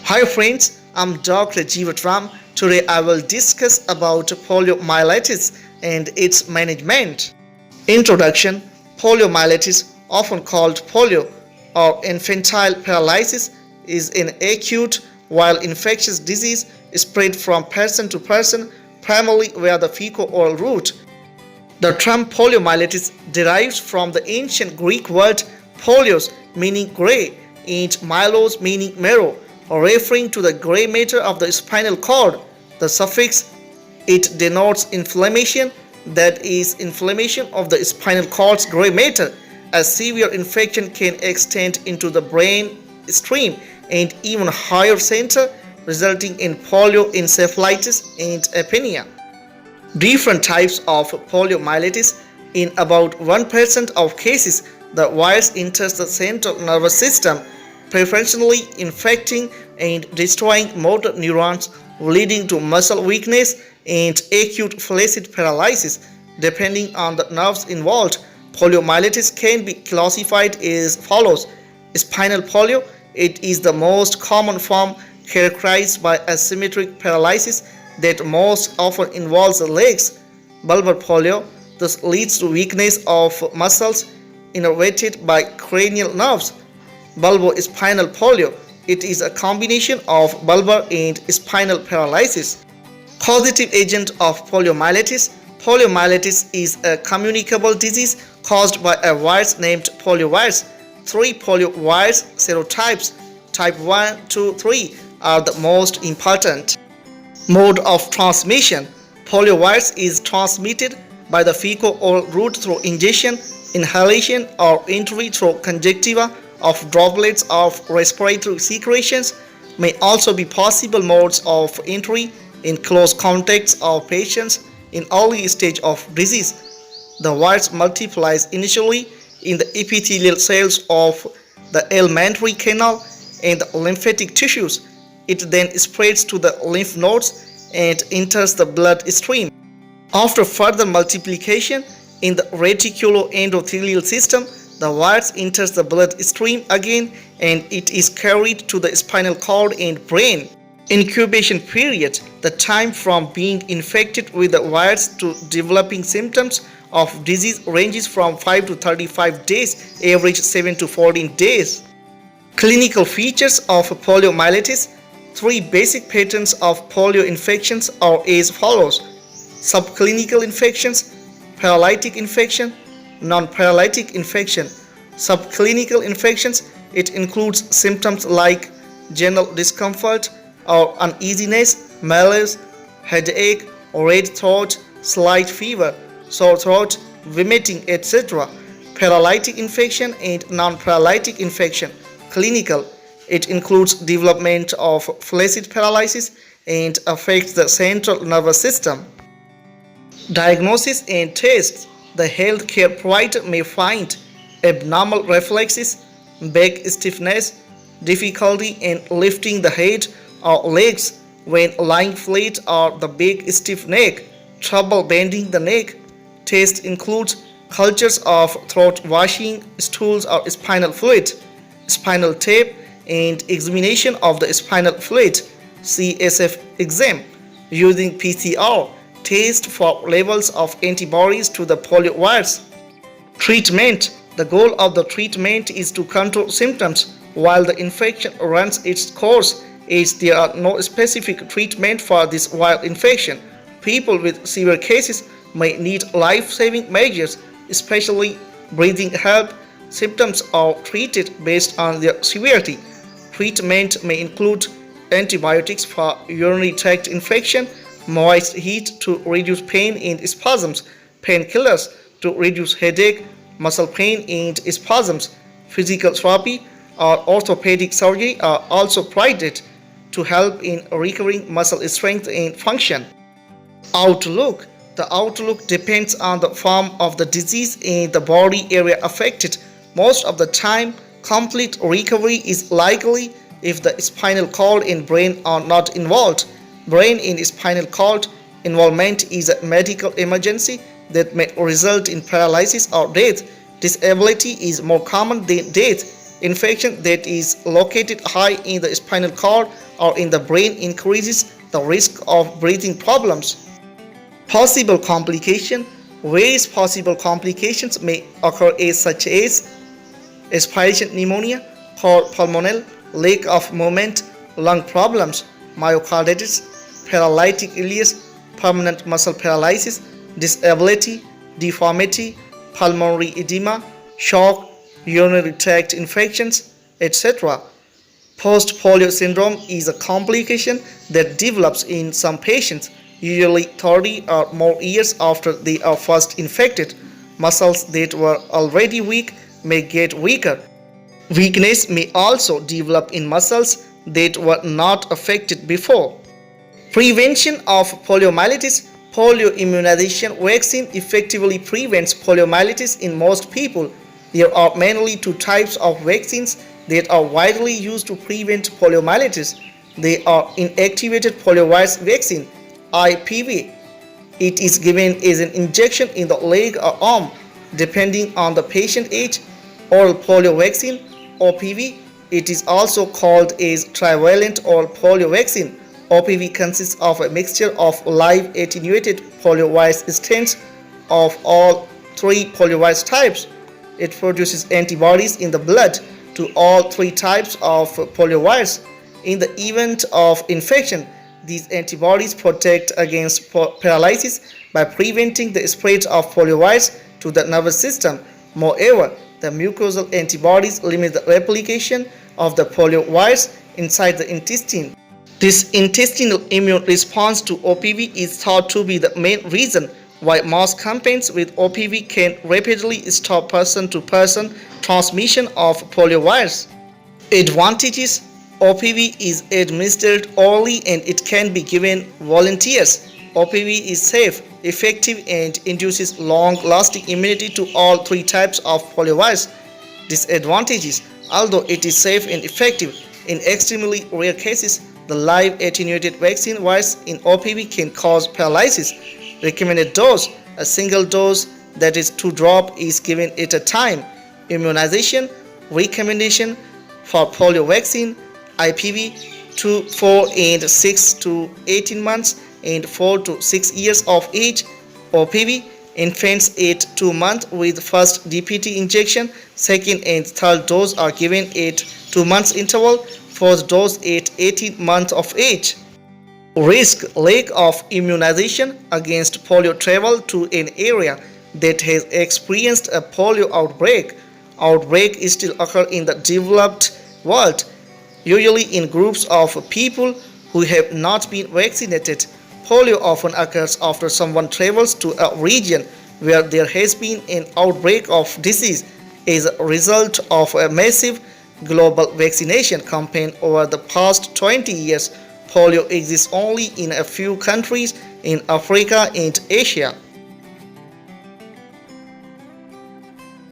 Hi friends, I'm Dr. Jeevatram. Today I will discuss about poliomyelitis and its management. Introduction: poliomyelitis, often called polio or infantile paralysis, is an acute viral infectious disease spread from person to person primarily via the fecal-oral route. The term poliomyelitis derives from the ancient Greek word polios, meaning grey, and myelos, meaning marrow, referring to the grey matter of the spinal cord. The suffix it denotes inflammation, that is, inflammation of the spinal cord's grey matter. A severe infection can extend into the brain stream and even higher center, resulting in polioencephalitis and apnea. Different types of poliomyelitis. In about 1% of cases, the virus enters the central nervous system, preferentially infecting and destroying motor neurons, leading to muscle weakness and acute flaccid paralysis. Depending on the nerves involved, poliomyelitis can be classified as follows. Spinal polio. It is the most common form, characterized by asymmetric paralysis that most often involves the legs. Bulbar polio. This leads to weakness of muscles innervated by cranial nerves. Bulbospinal polio. It is a combination of bulbar and spinal paralysis. Causative agent of poliomyelitis. Poliomyelitis is a communicable disease caused by a virus named poliovirus. Three poliovirus serotypes, type 1, 2, 3, are the most important. Mode of transmission. Poliovirus is transmitted by the fecal-oral route through ingestion, inhalation, or entry through conjunctiva of droplets of respiratory secretions. May also be possible modes of entry in close contacts of patients in early stage of disease. The virus multiplies initially in the epithelial cells of the alimentary canal and the lymphatic tissues. It then spreads to the lymph nodes and enters the blood stream. After further multiplication in the reticuloendothelial system, the virus enters the blood stream again and it is carried to the spinal cord and brain. Incubation period. The time from being infected with the virus to developing symptoms of disease ranges from 5 to 35 days, average 7 to 14 days. Clinical features of poliomyelitis. Three basic patterns of polio infections are as follows: subclinical infections, paralytic infection, non-paralytic infection. Subclinical infections, it includes symptoms like general discomfort or uneasiness, malaise, headache, red throat, slight fever, sore throat, vomiting, etc. Paralytic infection and non-paralytic infection. Clinical, it includes development of flaccid paralysis and affects the central nervous system. Diagnosis and tests. The healthcare provider may find abnormal reflexes, back stiffness, difficulty in lifting the head or legs when lying flat, or the big stiff neck, trouble bending the neck. Test includes cultures of throat washing, stools or spinal fluid, spinal tape, and examination of the spinal fluid, CSF exam, using PCR test for levels of antibodies to the poliovirus. Treatment. The goal of the treatment is to control symptoms while the infection runs its course, as there are no specific treatment for this viral infection. People with severe cases may need life-saving measures, especially breathing help. Symptoms are treated based on their severity. Treatment may include antibiotics for urinary tract infection, moist heat to reduce pain and spasms, painkillers to reduce headache, muscle pain and spasms. Physical therapy or orthopedic surgery are also provided to help in recovering muscle strength and function. Outlook. The outlook depends on the form of the disease and the body area affected. Most of the time, complete recovery is likely if the spinal cord and brain are not involved. Brain and spinal cord involvement is a medical emergency that may result in paralysis or death. Disability is more common than death. Infection that is located high in the spinal cord or in the brain increases the risk of breathing problems. Possible complication. Various possible complications may occur such as aspiration pneumonia, pulmonal, lack of movement, lung problems, myocarditis, paralytic ileus, permanent muscle paralysis, disability, deformity, pulmonary edema, shock, urinary tract infections, etc. Post-polio syndrome is a complication that develops in some patients, usually 30 or more years after they are first infected. Muscles that were already weak may get weaker. Weakness may also develop in muscles that were not affected before. Prevention of poliomyelitis. Polio immunization vaccine effectively prevents poliomyelitis in most people. There are mainly two types of vaccines that are widely used to prevent poliomyelitis. They are inactivated poliovirus vaccine (IPV). It is given as an injection in the leg or arm, depending on the patient age. Oral polio vaccine (OPV). It is also called as trivalent oral polio vaccine. OPV consists of a mixture of live attenuated poliovirus strains of all three poliovirus types. It produces antibodies in the blood to all three types of poliovirus. In the event of infection, these antibodies protect against paralysis by preventing the spread of poliovirus to the nervous system. Moreover, the mucosal antibodies limit the replication of the poliovirus inside the intestine. This intestinal immune response to OPV is thought to be the main reason why mass campaigns with OPV can rapidly stop person-to-person transmission of poliovirus. Advantages. OPV is administered orally and it can be given volunteers. OPV is safe, effective and induces long-lasting immunity to all three types of poliovirus. Disadvantages. Although it is safe and effective, in extremely rare cases, the live attenuated vaccine virus in OPV can cause paralysis. Recommended dose. A single dose, that is 2 drops, is given at a time. Immunization. Recommendation for polio vaccine IPV 2, 4 and 6 to 18 months and 4 to 6 years of age. OPV infants at 2 months with first DPT injection. Second and third dose are given at 2 months interval. Fourth dose at 18 months of age. Risk. Lack of immunization against polio. Travel to an area that has experienced a polio outbreak. Outbreak still occur in the developed world, usually in groups of people who have not been vaccinated. Polio often occurs after someone travels to a region where there has been an outbreak of disease as a result of a massive global vaccination campaign over the past 20 years. Polio exists only in a few countries in Africa and Asia.